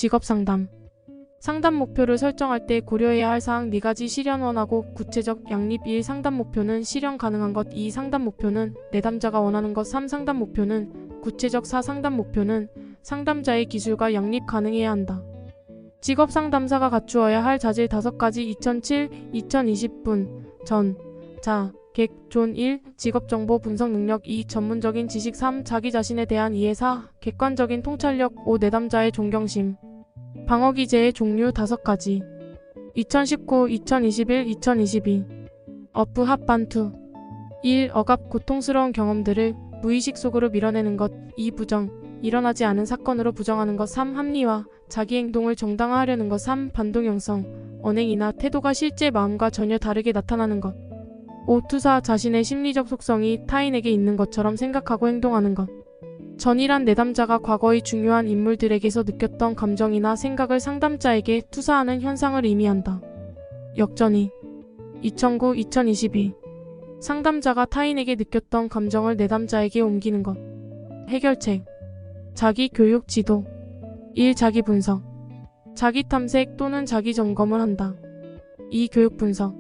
직업상담. 상담 목표를 설정할 때 고려해야 할 사항 4가지. 실현 원하고 구체적 양립. 1. 상담 목표는 실현 가능한 것. 2. 상담 목표는 내담자가 원하는 것. 3. 상담 목표는 구체적. 4. 상담 목표는 상담자의 기술과 양립 가능해야 한다. 직업상담사가 갖추어야 할 자질 5가지. 2007-2020분 전. 자. 객. 존. 1. 직업정보 분석 능력. 2. 전문적인 지식. 3. 자기 자신에 대한 이해. 4. 객관적인 통찰력. 5. 내담자의 존경심. 방어기제의 종류 5가지. 2019, 2021, 2022. 어프 합반투. 1. 억압. 고통스러운 경험들을 무의식 속으로 밀어내는 것. 2. 부정. 일어나지 않은 사건으로 부정하는 것. 3. 합리화. 자기 행동을 정당화하려는 것. 3. 반동형성. 언행이나 태도가 실제 마음과 전혀 다르게 나타나는 것. 5. 투사. 자신의 심리적 속성이 타인에게 있는 것처럼 생각하고 행동하는 것. 전이란 내담자가 과거의 중요한 인물들에게서 느꼈던 감정이나 생각을 상담자에게 투사하는 현상을 의미한다. 역전이. 2009, 2022. 상담자가 타인에게 느꼈던 감정을 내담자에게 옮기는 것. 해결책. 자기 교육 지도. 1. 자기 분석. 자기 탐색 또는 자기 점검을 한다. 2. 교육 분석.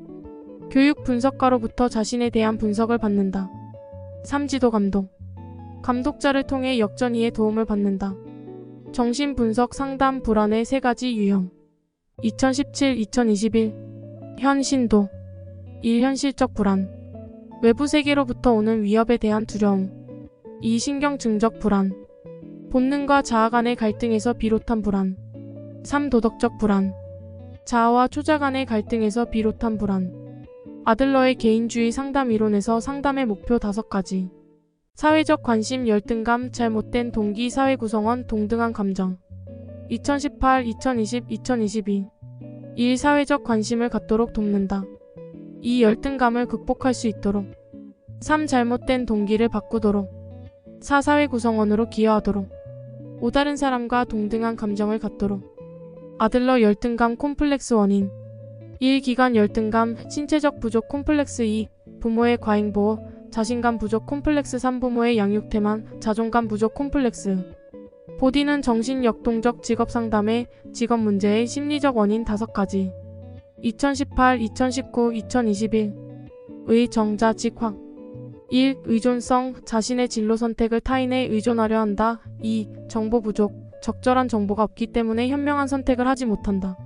교육 분석가로부터 자신에 대한 분석을 받는다. 3. 지도 감독. 감독자를 통해 역전이에 도움을 받는다. 정신분석 상담 불안의 3가지 유형. 2017-2021. 현신도. 1. 현실적 불안. 외부 세계로부터 오는 위협에 대한 두려움. 2. 신경증적 불안. 본능과 자아 간의 갈등에서 비롯한 불안. 3. 도덕적 불안. 자아와 초자 간의 갈등에서 비롯한 불안. 아들러의 개인주의 상담 이론에서 상담의 목표 5가지. 사회적 관심, 열등감, 잘못된 동기, 사회 구성원, 동등한 감정. 2018, 2020, 2022. 1. 사회적 관심을 갖도록 돕는다. 2. 열등감을 극복할 수 있도록. 3. 잘못된 동기를 바꾸도록. 4. 사회 구성원으로 기여하도록. 5. 다른 사람과 동등한 감정을 갖도록. 아들러 열등감 콤플렉스 원인. 1. 기간 열등감, 신체적 부족 콤플렉스. 2. 부모의 과잉보호, 자신감 부족 콤플렉스. 3. 부모의 양육태만, 자존감 부족 콤플렉스. 보디는 정신 역동적 직업상담의 직업 문제의 심리적 원인 5가지. 2018, 2019, 2021. 의 정자 직확. 1. 의존성, 자신의 진로 선택을 타인에 의존하려 한다. 2. 정보 부족, 적절한 정보가 없기 때문에 현명한 선택을 하지 못한다.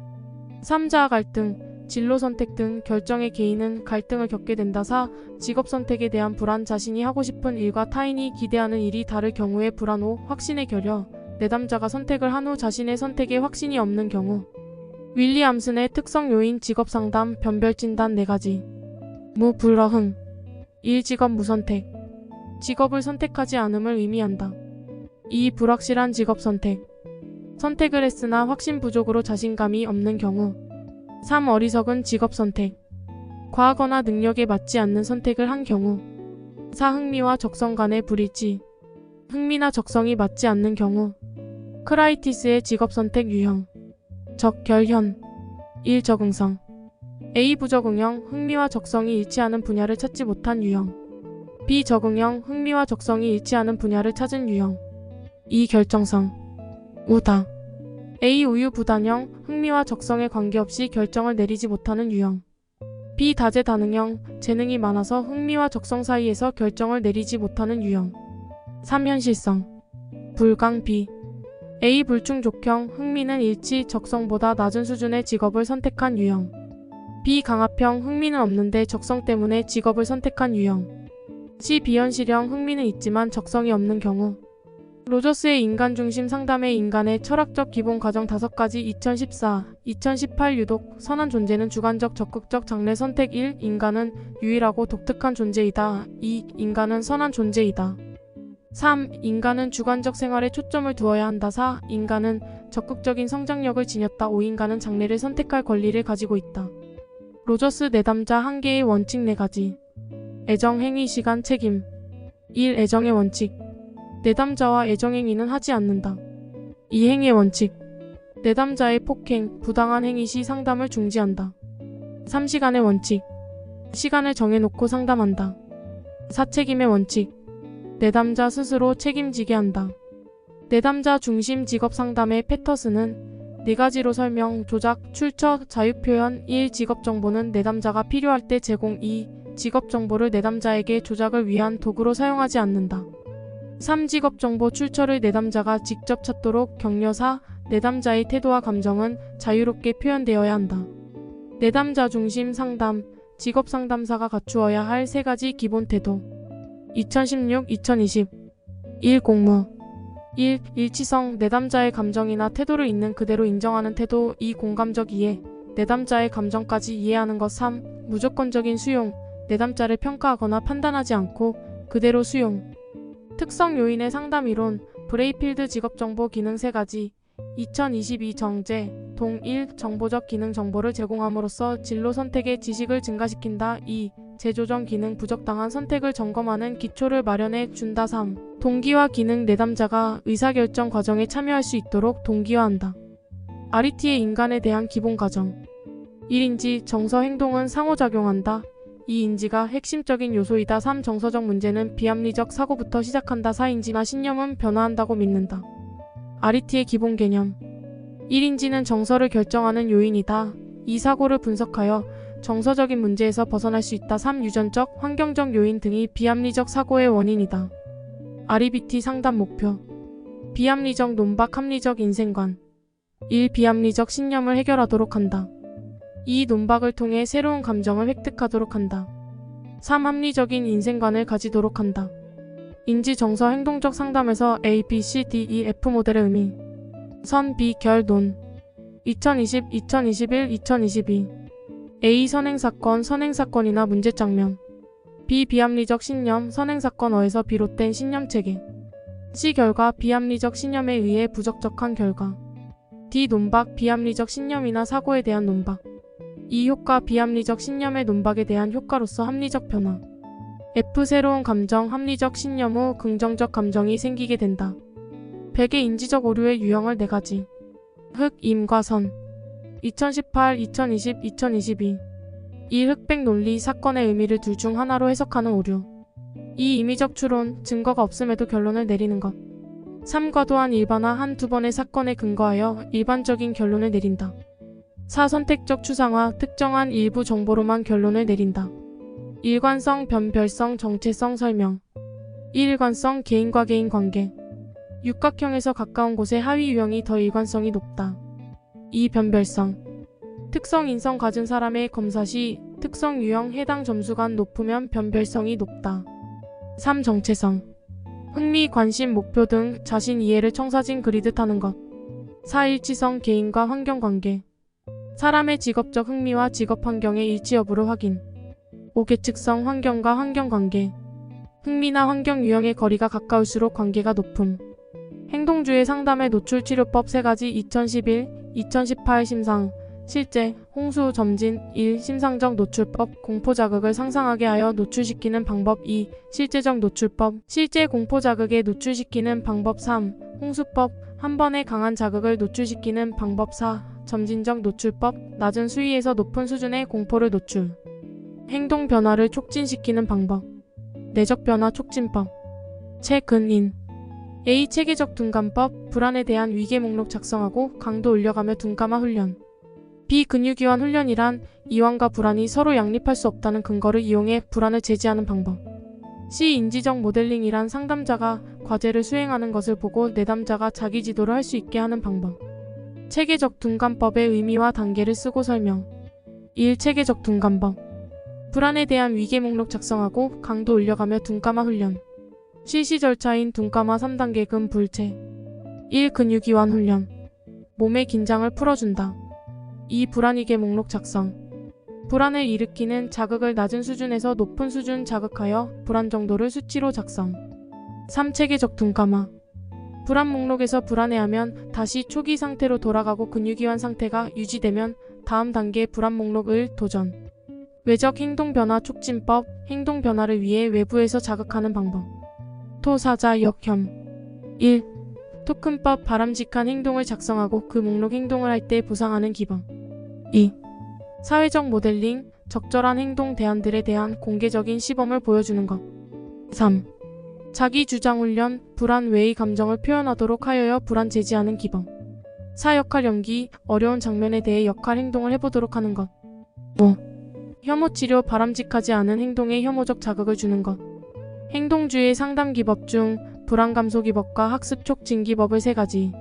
3. 자아 갈등, 진로 선택 등 결정의 개인은 갈등을 겪게 된다. 4. 직업 선택에 대한 불안, 자신이 하고 싶은 일과 타인이 기대하는 일이 다를 경우의 불안. 5. 확신의 결여, 내담자가 선택을 한 후 자신의 선택에 확신이 없는 경우. 윌리암슨의 특성 요인 직업상담 변별진단 4가지. 무불허흥. 1. 직업 무선택. 직업을 선택하지 않음을 의미한다. 2. 불확실한 직업 선택. 선택을 했으나 확신 부족으로 자신감이 없는 경우. 3. 어리석은 직업 선택. 과하거나 능력에 맞지 않는 선택을 한 경우. 4. 흥미와 적성 간의 불일치. 흥미나 적성이 맞지 않는 경우. 크라이티스의 직업 선택 유형. 적결현. 1. 적응성. A. 부적응형, 흥미와 적성이 일치하는 분야를 찾지 못한 유형. B. 적응형, 흥미와 적성이 일치하는 분야를 찾은 유형. 2. 결정성. 우다. A. 우유부단형, 흥미와 적성에 관계없이 결정을 내리지 못하는 유형. B. 다재다능형, 재능이 많아서 흥미와 적성 사이에서 결정을 내리지 못하는 유형. 3. 현실성. 불강. B. A. 불충족형, 흥미는 일치, 적성보다 낮은 수준의 직업을 선택한 유형. B. 강압형, 흥미는 없는데 적성 때문에 직업을 선택한 유형. C. 비현실형, 흥미는 있지만 적성이 없는 경우. 로저스의 인간중심 상담의 인간의 철학적 기본 과정 5가지. 2014, 2018. 유독 선한 존재는 주관적 적극적 장래 선택. 1. 인간은 유일하고 독특한 존재이다. 2. 인간은 선한 존재이다. 3. 인간은 주관적 생활에 초점을 두어야 한다. 4. 인간은 적극적인 성장력을 지녔다. 5. 인간은 장래를 선택할 권리를 가지고 있다. 로저스 내담자 한계의 원칙 4가지. 애정, 행위, 시간, 책임. 1. 애정의 원칙. 내담자와 애정행위는 하지 않는다. 2. 행위의 원칙. 내담자의 폭행, 부당한 행위 시 상담을 중지한다. 3. 시간의 원칙. 시간을 정해놓고 상담한다. 4. 책임의 원칙. 내담자 스스로 책임지게 한다. 내담자 중심 직업 상담의 패터슨은 4가지로 설명, 조작, 출처, 자유표현. 1. 직업정보는 내담자가 필요할 때 제공. 2. 직업정보를 내담자에게 조작을 위한 도구로 사용하지 않는다. 3. 직업정보 출처를 내담자가 직접 찾도록 격려. 4. 내담자의 태도와 감정은 자유롭게 표현되어야 한다. 내담자 중심 상담, 직업상담사가 갖추어야 할 3가지 기본 태도. 2016-2020 1. 공무 1. 일치성, 내담자의 감정이나 태도를 있는 그대로 인정하는 태도. 2. 공감적 이해, 내담자의 감정까지 이해하는 것. 3. 무조건적인 수용, 내담자를 평가하거나 판단하지 않고 그대로 수용. 특성 요인의 상담 이론, 브레이필드 직업정보 기능 3가지. 2022 정제, 동 1. 정보적 기능 정보를 제공함으로써 진로 선택의 지식을 증가시킨다. 2. 재조정 기능 부적당한 선택을 점검하는 기초를 마련해 준다. 3. 동기화 기능 내담자가 의사결정 과정에 참여할 수 있도록 동기화한다. RET의 인간에 대한 기본 가정 1인지 정서 행동은 상호작용한다. 이 인지가 핵심적인 요소이다. 3. 정서적 문제는 비합리적 사고부터 시작한다. 4. 인지나 신념은 변화한다고 믿는다. RET의 기본 개념 1인지는 정서를 결정하는 요인이다. 이 사고를 분석하여 정서적인 문제에서 벗어날 수 있다. 3. 유전적, 환경적 요인 등이 비합리적 사고의 원인이다. REBT 상담 목표 비합리적 논박, 합리적 인생관 1. 비합리적 신념을 해결하도록 한다. 2. 논박을 통해 새로운 감정을 획득하도록 한다. 3. 합리적인 인생관을 가지도록 한다. 인지 정서 행동적 상담에서 A, B, C, D, E, F 모델의 의미 선, B, 결, 논 2020, 2021, 2022 A. 선행사건, 선행사건이나 문제장면 B. 비합리적 신념, 선행사건어에서 비롯된 신념체계 C. 결과, 비합리적 신념에 의해 부적적한 결과 D. 논박, 비합리적 신념이나 사고에 대한 논박 E. 효과, 비합리적 신념의 논박에 대한 효과로서 합리적 변화 F. 새로운 감정, 합리적 신념 후 긍정적 감정이 생기게 된다. 100의 인지적 오류의 유형을 4가지 흑, 임과 선 2018, 2020, 2022 이 흑백 논리, 사건의 의미를 둘 중 하나로 해석하는 오류 2. 임의적 추론, 증거가 없음에도 결론을 내리는 것 3. 과도한 일반화, 한두 번의 사건에 근거하여 일반적인 결론을 내린다. 4. 선택적 추상화, 특정한 일부 정보로만 결론을 내린다. 일관성, 변별성, 정체성 설명 1. 일관성, 개인과 개인 관계 육각형에서 가까운 곳의 하위 유형이 더 일관성이 높다. 2. 변별성 특성 인성 가진 사람의 검사 시 특성 유형 해당 점수가 높으면 변별성이 높다. 3. 정체성 흥미, 관심, 목표 등 자신 이해를 청사진 그리듯 하는 것 4. 일치성, 개인과 환경 관계 사람의 직업적 흥미와 직업 환경의 일치 여부를 확인 5. 계측성, 환경과 환경 관계 흥미나 환경 유형의 거리가 가까울수록 관계가 높음 행동주의 상담의 노출 치료법 3가지 2011, 2018 심상 실제, 홍수, 점진 1. 심상적 노출법, 공포자극을 상상하게 하여 노출시키는 방법 2. 실제적 노출법, 실제 공포자극에 노출시키는 방법 3. 홍수법, 한 번에 강한 자극을 노출시키는 방법 4. 점진적 노출법, 낮은 수위에서 높은 수준의 공포를 노출 행동 변화를 촉진시키는 방법 내적 변화 촉진법 최근인 A. 체계적 둔감법, 불안에 대한 위계 목록 작성하고 강도 올려가며 둔감화 훈련 B. 근육이완 훈련이란 이완과 불안이 서로 양립할 수 없다는 근거를 이용해 불안을 제지하는 방법 C. 인지적 모델링이란 상담자가 과제를 수행하는 것을 보고 내담자가 자기 지도를 할 수 있게 하는 방법 체계적 둔감법의 의미와 단계를 쓰고 설명 1. 체계적 둔감법 불안에 대한 위계 목록 작성하고 강도 올려가며 둔감화 훈련 실시 절차인 둔감화 3단계 근불체 1. 근육이완 훈련 몸의 긴장을 풀어준다. 2. 불안위계 목록 작성 불안을 일으키는 자극을 낮은 수준에서 높은 수준 자극하여 불안 정도를 수치로 작성 3. 체계적 둔감화 불안 목록에서 불안해하면 다시 초기 상태로 돌아가고 근육이완 상태가 유지되면 다음 단계 불안 목록을 도전 외적 행동 변화 촉진법 행동 변화를 위해 외부에서 자극하는 방법 토사자 역혐 1. 토큰법 바람직한 행동을 작성하고 그 목록 행동을 할 때 보상하는 기본 2. 사회적 모델링 적절한 행동 대안들에 대한 공개적인 시범을 보여주는 것 3. 자기 주장 훈련 불안 외의 감정을 표현하도록 하여야 불안 제지하는 기본 4. 역할 연기, 어려운 장면에 대해 역할 행동을 해보도록 하는 것. 5. 혐오 치료, 바람직하지 않은 행동에 혐오적 자극을 주는 것. 행동주의 상담 기법 중 불안 감소 기법과 학습 촉진 기법을 3가지.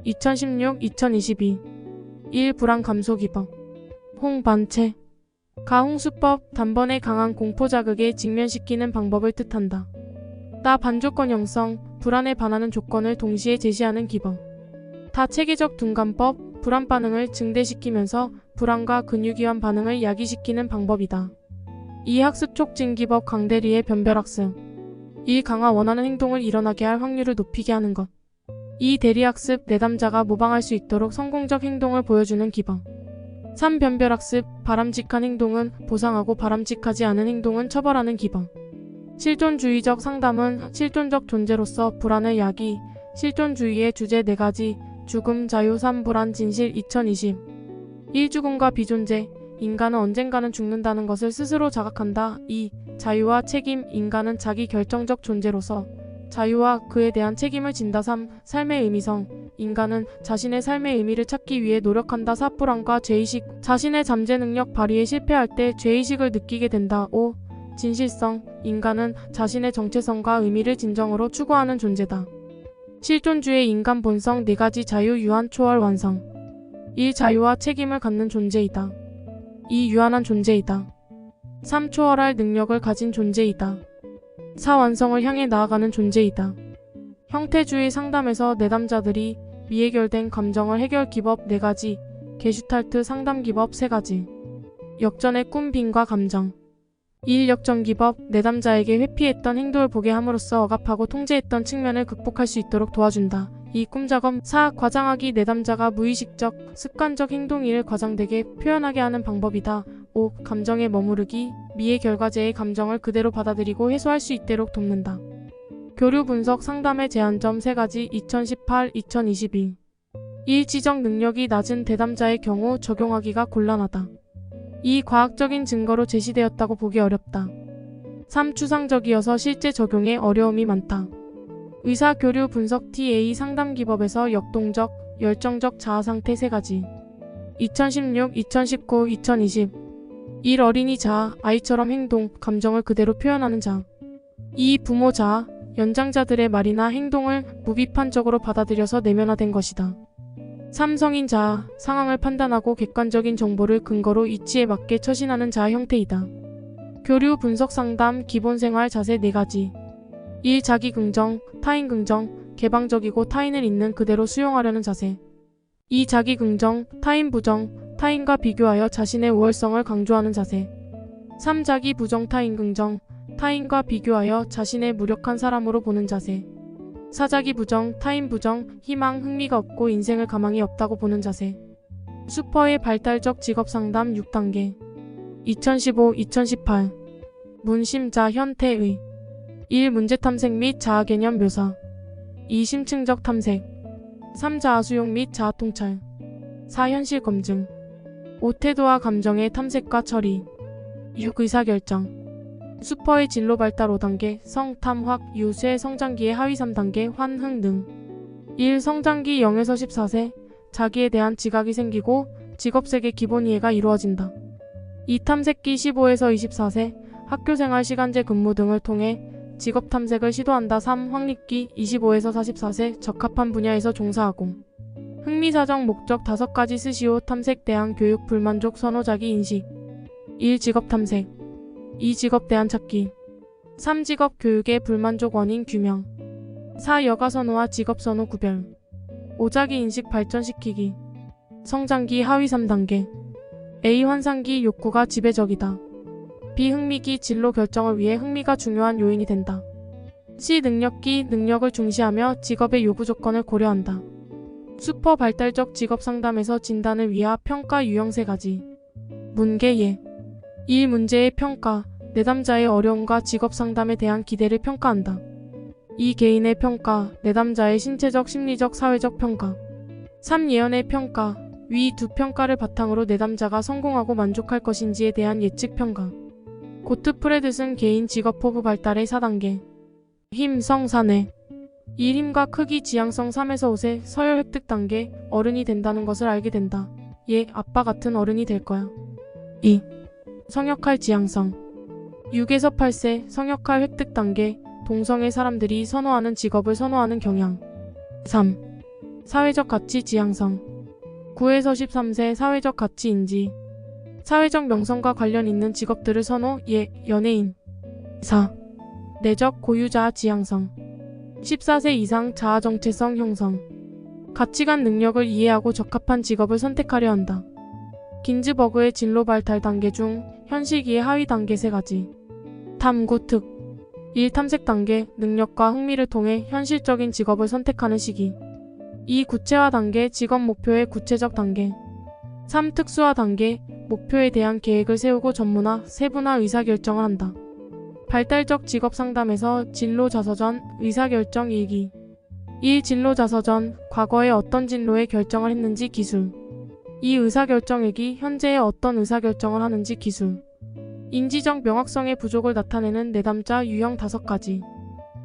2016-2022 1. 불안 감소 기법. 홍반채. 가홍수법, 단번에 강한 공포 자극에 직면시키는 방법을 뜻한다. 나 반조건 형성, 불안에 반하는 조건을 동시에 제시하는 기법. 다체계적 둔감법, 불안 반응을 증대시키면서 불안과 근육이완 반응을 야기시키는 방법이다. 2. 학습 촉진 기법, 강대리의 변별학습. 1. 강화 원하는 행동을 일어나게 할 확률을 높이게 하는 것. 2. 대리학습, 내담자가 모방할 수 있도록 성공적 행동을 보여주는 기법. 3. 변별학습, 바람직한 행동은 보상하고 바람직하지 않은 행동은 처벌하는 기법. 실존주의적 상담은 실존적 존재로서 불안을 야기, 실존주의의 주제 4가지, 죽음, 자유, 3. 불안, 진실 2020 1. 죽음과 비존재, 인간은 언젠가는 죽는다는 것을 스스로 자각한다. 2. 자유와 책임, 인간은 자기 결정적 존재로서 자유와 그에 대한 책임을 진다. 3. 삶의 의미성, 인간은 자신의 삶의 의미를 찾기 위해 노력한다. 4. 불안과 죄의식, 자신의 잠재 능력 발휘에 실패할 때 죄의식을 느끼게 된다. 5. 진실성, 인간은 자신의 정체성과 의미를 진정으로 추구하는 존재다. 실존주의 인간 본성 4가지 자유, 유한, 초월, 완성. 1. 자유와 책임을 갖는 존재이다. 2. 유한한 존재이다. 3. 초월할 능력을 가진 존재이다. 4. 완성을 향해 나아가는 존재이다. 형태주의 상담에서 내담자들이 미해결된 감정을 해결 기법 4가지, 게슈탈트 상담 기법 3가지. 역전의 꿈, 빈과 감정. 1. 역전 기법, 내담자에게 회피했던 행동을 보게 함으로써 억압하고 통제했던 측면을 극복할 수 있도록 도와준다. 2. 꿈작업. 4. 과장하기, 내담자가 무의식적, 습관적 행동 1을 과장되게 표현하게 하는 방법이다. 5. 감정에 머무르기, 미해 결과제의 감정을 그대로 받아들이고 해소할 수 있도록 돕는다. 교류 분석 상담의 제한점 3가지 2018-2022 1. 지적 능력이 낮은 대담자의 경우 적용하기가 곤란하다. 2. 과학적인 증거로 제시되었다고 보기 어렵다. 3. 추상적이어서 실제 적용에 어려움이 많다. 의사교류 분석 TA 상담 기법에서 역동적, 열정적 자아 상태 3가지 2016, 2019, 2020 1. 어린이 자아, 아이처럼 행동, 감정을 그대로 표현하는 자아. 2. 부모 자아, 연장자들의 말이나 행동을 무비판적으로 받아들여서 내면화된 것이다. 3. 성인 자아, 상황을 판단하고 객관적인 정보를 근거로 이치에 맞게 처신하는 자아 형태이다. 교류 분석 상담 기본생활 자세 4가지 1. 자기 긍정, 타인 긍정, 개방적이고 타인을 있는 그대로 수용하려는 자세. 2. 자기 긍정, 타인 부정, 타인과 비교하여 자신의 우월성을 강조하는 자세. 3. 자기 부정, 타인 긍정, 타인과 비교하여 자신의 무력한 사람으로 보는 자세. 4. 자기 부정, 타인 부정, 희망, 흥미가 없고 인생을 가망이 없다고 보는 자세. 슈퍼의 발달적 직업상담 6단계 2015-2018 문심자 현태의 1. 문제탐색 및 자아개념 묘사 2. 심층적 탐색 3. 자아수용 및 자아통찰 4. 현실검증 5. 태도와 감정의 탐색과 처리 6. 의사결정 슈퍼의 진로 발달 5단계 성탐확 유쇠 성장기의 하위 3단계 환흥 등 1. 성장기 0에서 14세 자기에 대한 지각이 생기고 직업색의 기본 이해가 이루어진다. 2. 탐색기 15에서 24세 학교생활 시간제 근무 등을 통해 직업 탐색을 시도한다. 3. 확립기 25에서 44세 적합한 분야에서 종사하고 흥미사정 목적 5가지 스시오 탐색 대한 교육 불만족 선호자기 인식 1. 직업 탐색 2. 직업 대안 찾기 3. 직업 교육의 불만족 원인 규명 4. 여가 선호와 직업 선호 구별 5. 자기 인식 발전시키기 성장기 하위 3단계 A. 환상기 욕구가 지배적이다. B. 흥미기 진로 결정을 위해 흥미가 중요한 요인이 된다. C. 능력기 능력을 중시하며 직업의 요구 조건을 고려한다. 슈퍼 발달적 직업 상담에서 진단을 위하 평가 유형 3가지 문계 예 1. 문제의 평가 내담자의 어려움과 직업 상담에 대한 기대를 평가한다. 2. 개인의 평가 내담자의 신체적, 심리적, 사회적 평가 3. 예언의 평가 위 두 평가를 바탕으로 내담자가 성공하고 만족할 것인지에 대한 예측 평가 고트프레드슨 개인 직업 포부 발달의 4단계 힘, 성, 사내 1. 힘과 크기 지향성 3에서 5세 서열 획득 단계 어른이 된다는 것을 알게 된다. 얘 아빠 같은 어른이 될 거야. 2. 성역할 지향성 6에서 8세 성역할 획득 단계 동성애 사람들이 선호하는 직업을 선호하는 경향. 3. 사회적 가치 지향성 9에서 13세 사회적 가치 인지 사회적 명성과 관련 있는 직업들을 선호. 예, 연예인. 4. 내적 고유자 지향성 14세 이상 자아 정체성 형성 가치관 능력을 이해하고 적합한 직업을 선택하려 한다. 긴즈버그의 진로 발달 단계 중 현실기의 하위 단계 3가지. 탐구 특 1. 탐색 단계 능력과 흥미를 통해 현실적인 직업을 선택하는 시기. 2. 구체화 단계 직업 목표의 구체적 단계. 3. 특수화 단계 목표에 대한 계획을 세우고 전문화, 세분화 의사결정을 한다. 발달적 직업 상담에서 진로 자서전, 의사결정 일기. 1. 진로 자서전, 과거에 어떤 진로에 결정을 했는지 기술. 2. 의사결정 일기, 현재에 어떤 의사결정을 하는지 기술. 인지적 명확성의 부족을 나타내는 내담자 유형 5가지.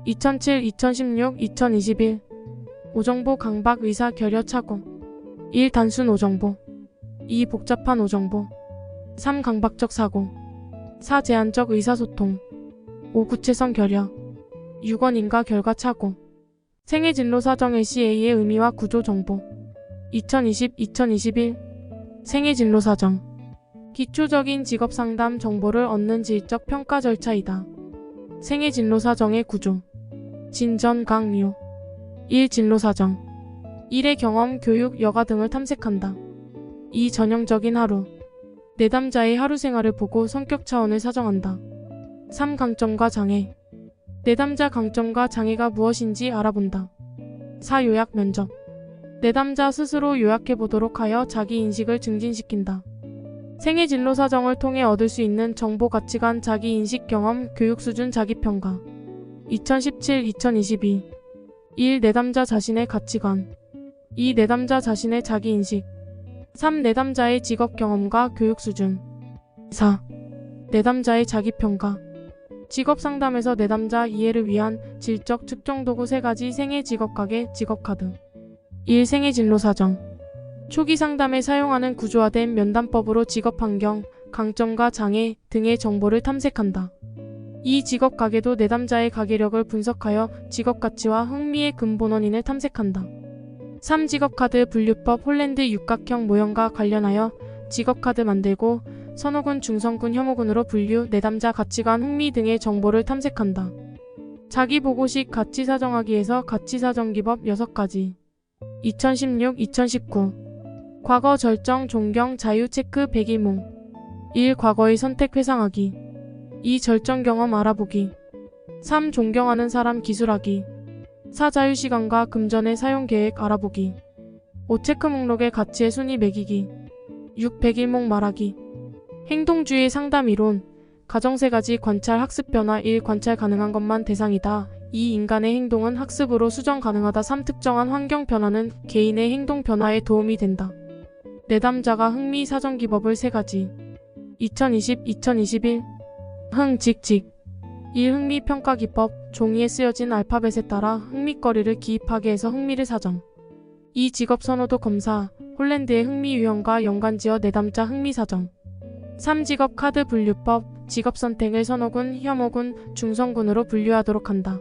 2007, 2016, 2021. 오정보 강박 의사 결여 착오. 1. 단순 오정보 2. 복잡한 오정보 3. 강박적 사고 4. 제한적 의사소통 5. 구체성 결여 6. 인과 결과 착오 생애 진로 사정 LCA의 의미와 구조 정보 2020-2021 생애 진로 사정 기초적인 직업 상담 정보를 얻는 질적 평가 절차이다. 생애 진로 사정의 구조 진전 강요 1. 진로 사정 1의 경험, 교육, 여가 등을 탐색한다. 2. 전형적인 하루 내담자의 하루 생활을 보고 성격 차원을 사정한다. 3. 강점과 장애 내담자 강점과 장애가 무엇인지 알아본다. 4. 요약 면접 내담자 스스로 요약해보도록 하여 자기인식을 증진시킨다. 생애 진로 사정을 통해 얻을 수 있는 정보 가치관 자기인식 경험 교육 수준 자기평가 2017-2022 1. 내담자 자신의 가치관 2. 내담자 자신의 자기인식 3. 내담자의 직업 경험과 교육 수준 4. 내담자의 자기평가 직업 상담에서 내담자 이해를 위한 질적 측정 도구 3가지 생애 직업가계 직업카드 1. 생애 진로 사정 초기 상담에 사용하는 구조화된 면담법으로 직업 환경, 강점과 장애 등의 정보를 탐색한다. 이 직업 가계도 내담자의 가계력을 분석하여 직업 가치와 흥미의 근본 원인을 탐색한다. 3. 직업카드 분류법 홀랜드 육각형 모형과 관련하여 직업카드 만들고 선호군, 중성군, 혐오군으로 분류, 내담자 가치관, 흥미 등의 정보를 탐색한다. 자기보고식 가치사정하기에서 가치사정기법 6가지 2016-2019 과거 절정, 존경, 자유 체크 100일몽 1. 과거의 선택 회상하기 2. 절정 경험 알아보기 3. 존경하는 사람 기술하기 4. 자유시간과 금전의 사용계획 알아보기 5. 체크 목록의 가치의 순위 매기기 6. 100일몽 말하기 행동주의 상담 이론 가정 3가지 관찰 학습 변화 1. 관찰 가능한 것만 대상이다. 2. 인간의 행동은 학습으로 수정 가능하다. 3. 특정한 환경 변화는 개인의 행동 변화에 도움이 된다. 내담자가 흥미 사정 기법을 3가지 2020-2021 흥직직 1. 흥미 평가 기법 종이에 쓰여진 알파벳에 따라 흥미거리를 기입하게 해서 흥미를 사정 2. 직업 선호도 검사 홀랜드의 흥미 유형과 연관지어 내담자 흥미 사정 3. 직업 카드 분류법 직업 선택을 선호군, 혐오군, 중성군으로 분류하도록 한다.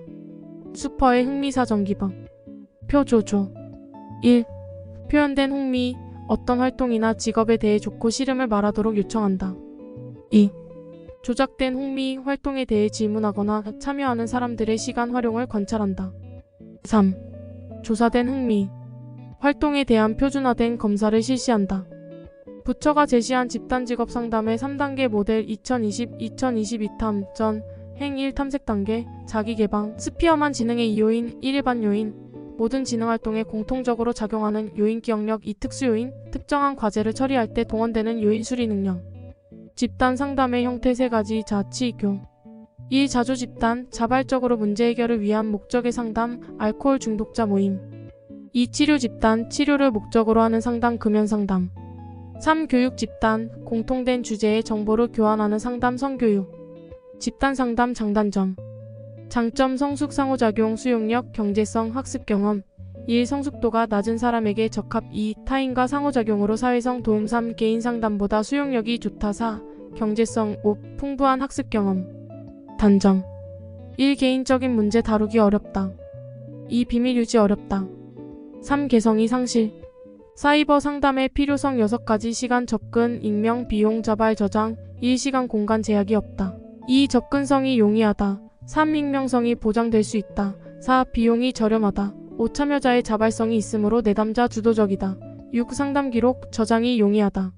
슈퍼의 흥미 사정 기법 표조조 1. 표현된 흥미 어떤 활동이나 직업에 대해 좋고 싫음을 말하도록 요청한다. 2. 조작된 흥미 활동에 대해 질문하거나 참여하는 사람들의 시간 활용을 관찰한다. 3. 조사된 흥미 활동에 대한 표준화된 검사를 실시한다. 부처가 제시한 집단직업 상담의 3단계 모델 2020-2022 탐전 행 1 탐색 단계 자기개방 스피어만 지능의 2요인 1 일반 요인 모든 지능활동에 공통적으로 작용하는 요인 기억력 2 특수요인 특정한 과제를 처리할 때 동원되는 요인 수리 능력 집단 상담의 형태 3가지 자치교 1. 자조 집단 자발적으로 문제 해결을 위한 목적의 상담 알코올 중독자 모임 2. 치료 집단 치료를 목적으로 하는 상담 금연 상담 3. 교육 집단 공통된 주제의 정보를 교환하는 상담 성교육 집단 상담 장단점 장점 성숙 상호작용 수용력 경제성 학습 경험 1. 성숙도가 낮은 사람에게 적합 2. 타인과 상호작용으로 사회성 도움 3. 개인 상담보다 수용력이 좋다 4. 경제성 5. 풍부한 학습 경험 단점 1. 개인적인 문제 다루기 어렵다 2. 비밀 유지 어렵다 3. 개성이 상실 사이버 상담의 필요성 6가지 시간 접근, 익명, 비용, 자발 저장 1. 시간 공간 제약이 없다 2. 접근성이 용이하다 3. 익명성이 보장될 수 있다 4. 비용이 저렴하다 5. 참여자의 자발성이 있으므로 내담자 주도적이다 6. 상담 기록 저장이 용이하다